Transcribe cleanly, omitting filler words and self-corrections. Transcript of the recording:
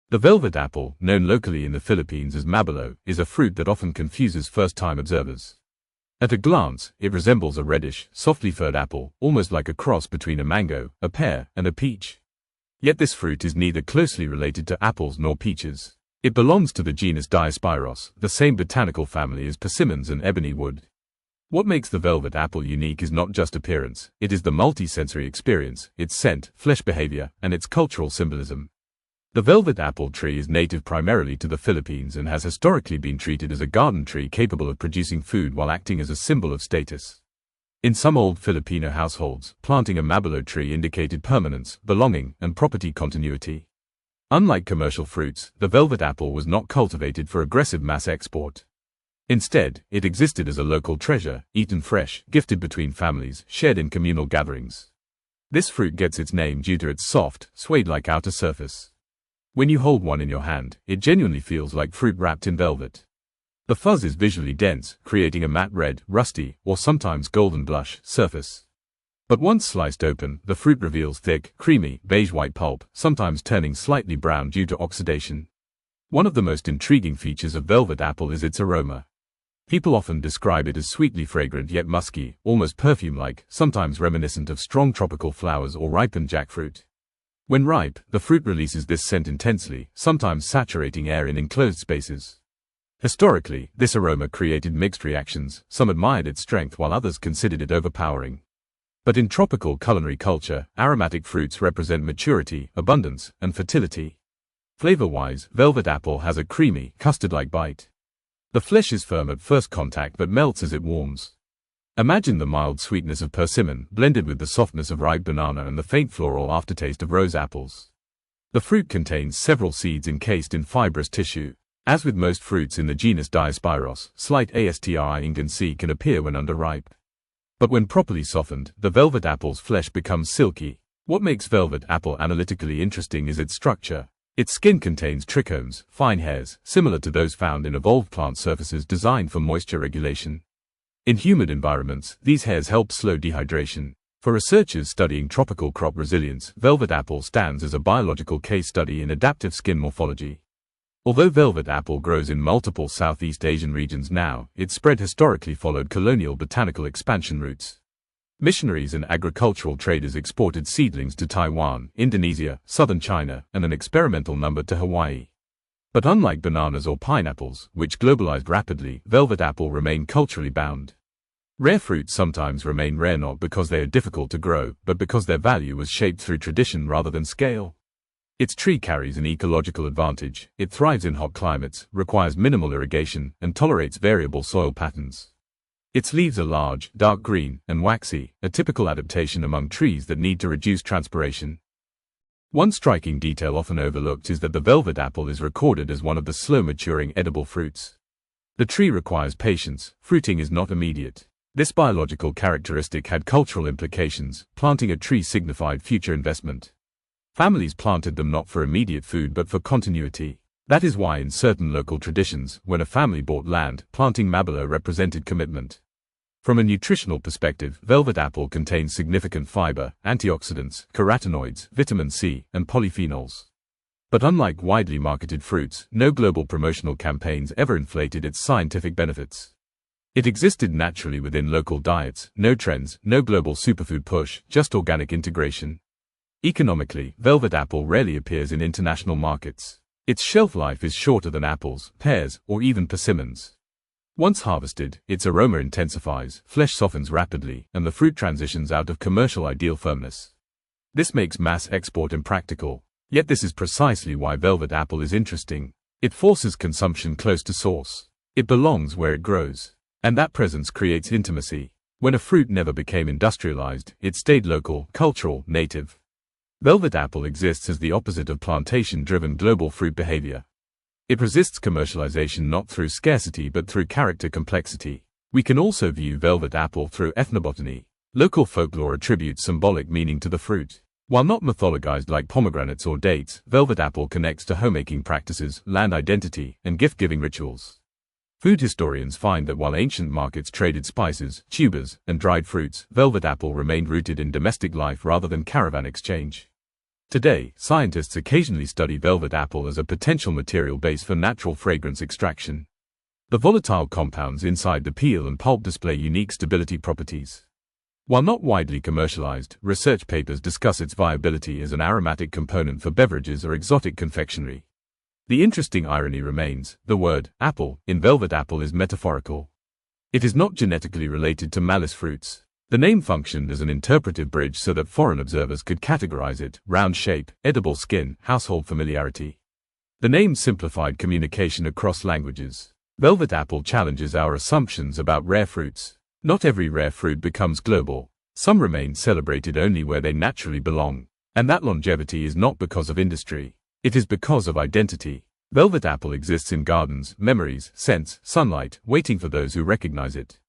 The velvet apple, known locally in the Philippines as Mabolo, is a fruit that often confuses first-time observers. At a glance, it resembles a reddish, softly furred apple, almost like a cross between a mango, a pear, and a peach. Yet this fruit is neither closely related to apples nor peaches. It belongs to the genus Diospyros, the same botanical family as persimmons and ebony wood. What makes the velvet apple unique is not just appearance, it is the multi-sensory experience, its scent, flesh behavior, and its cultural symbolism. The velvet apple tree is native primarily to the Philippines and has historically been treated as a garden tree capable of producing food while acting as a symbol of status. In some old Filipino households, planting a Mabolo tree indicated permanence, belonging, and property continuity. Unlike commercial fruits, the velvet apple was not cultivated for aggressive mass export. Instead, it existed as a local treasure, eaten fresh, gifted between families, shared in communal gatherings. This fruit gets its name due to its soft, suede-like outer surface. When you hold one in your hand, it genuinely feels like fruit wrapped in velvet. The fuzz is visually dense, creating a matte red, rusty, or sometimes golden blush surface. But once sliced open, the fruit reveals thick, creamy, beige-white pulp, sometimes turning slightly brown due to oxidation. One of the most intriguing features of velvet apple is its aroma. People often describe it as sweetly fragrant yet musky, almost perfume-like, sometimes reminiscent of strong tropical flowers or ripened jackfruit. When ripe, the fruit releases this scent intensely, sometimes saturating air in enclosed spaces. Historically, this aroma created mixed reactions, some admired its strength while others considered it overpowering. But in tropical culinary culture, aromatic fruits represent maturity, abundance, and fertility. Flavor-wise, velvet apple has a creamy, custard-like bite. The flesh is firm at first contact but melts as it warms. Imagine the mild sweetness of persimmon, blended with the softness of ripe banana and the faint floral aftertaste of rose apples. The fruit contains several seeds encased in fibrous tissue. As with most fruits in the genus Diospyros, slight asterine can appear when underripe. But when properly softened, the velvet apple's flesh becomes silky. What makes velvet apple analytically interesting is its structure. Its skin contains trichomes, fine hairs, similar to those found in evolved plant surfaces designed for moisture regulation. In humid environments, these hairs help slow dehydration. For researchers studying tropical crop resilience, velvet apple stands as a biological case study in adaptive skin morphology. Although velvet apple grows in multiple Southeast Asian regions now, its spread historically followed colonial botanical expansion routes. Missionaries and agricultural traders exported seedlings to Taiwan, Indonesia, southern China, and an experimental number to Hawaii. But unlike bananas or pineapples, which globalized rapidly, velvet apple remained culturally bound. Rare fruits sometimes remain rare not because they are difficult to grow, but because their value was shaped through tradition rather than scale. Its tree carries an ecological advantage. It thrives in hot climates, requires minimal irrigation, and tolerates variable soil patterns. Its leaves are large, dark green, and waxy, a typical adaptation among trees that need to reduce transpiration. One striking detail often overlooked is that the velvet apple is recorded as one of the slow-maturing edible fruits. The tree requires patience, fruiting is not immediate. This biological characteristic had cultural implications. Planting a tree signified future investment. Families planted them not for immediate food but for continuity. That is why in certain local traditions, when a family bought land, planting Mabolo represented commitment. From a nutritional perspective, velvet apple contains significant fiber, antioxidants, carotenoids, vitamin C, and polyphenols. But unlike widely marketed fruits, no global promotional campaigns ever inflated its scientific benefits. It existed naturally within local diets, no trends, no global superfood push, just organic integration. Economically, velvet apple rarely appears in international markets. Its shelf life is shorter than apples, pears, or even persimmons. Once harvested, its aroma intensifies, flesh softens rapidly, and the fruit transitions out of commercial ideal firmness. This makes mass export impractical. Yet this is precisely why velvet apple is interesting. It forces consumption close to source. It belongs where it grows. And that presence creates intimacy. When a fruit never became industrialized, it stayed local, cultural, native. Velvet apple exists as the opposite of plantation-driven global fruit behavior. It resists commercialization not through scarcity but through character complexity. We can also view velvet apple through ethnobotany. Local folklore attributes symbolic meaning to the fruit. While not mythologized like pomegranates or dates, velvet apple connects to homemaking practices, land identity, and gift-giving rituals. Food historians find that while ancient markets traded spices, tubers, and dried fruits, velvet apple remained rooted in domestic life rather than caravan exchange. Today, scientists occasionally study velvet apple as a potential material base for natural fragrance extraction. The volatile compounds inside the peel and pulp display unique stability properties. While not widely commercialized, research papers discuss its viability as an aromatic component for beverages or exotic confectionery. The interesting irony remains, the word apple in velvet apple is metaphorical. It is not genetically related to malice fruits. The name functioned as an interpretive bridge so that foreign observers could categorize it: round shape, edible skin, household familiarity. The name simplified communication across languages. Velvet apple challenges our assumptions about rare fruits. Not every rare fruit becomes global. Some remain celebrated only where they naturally belong. And that longevity is not because of industry. It is because of identity. Velvet apple exists in gardens, memories, scents, sunlight, waiting for those who recognize it.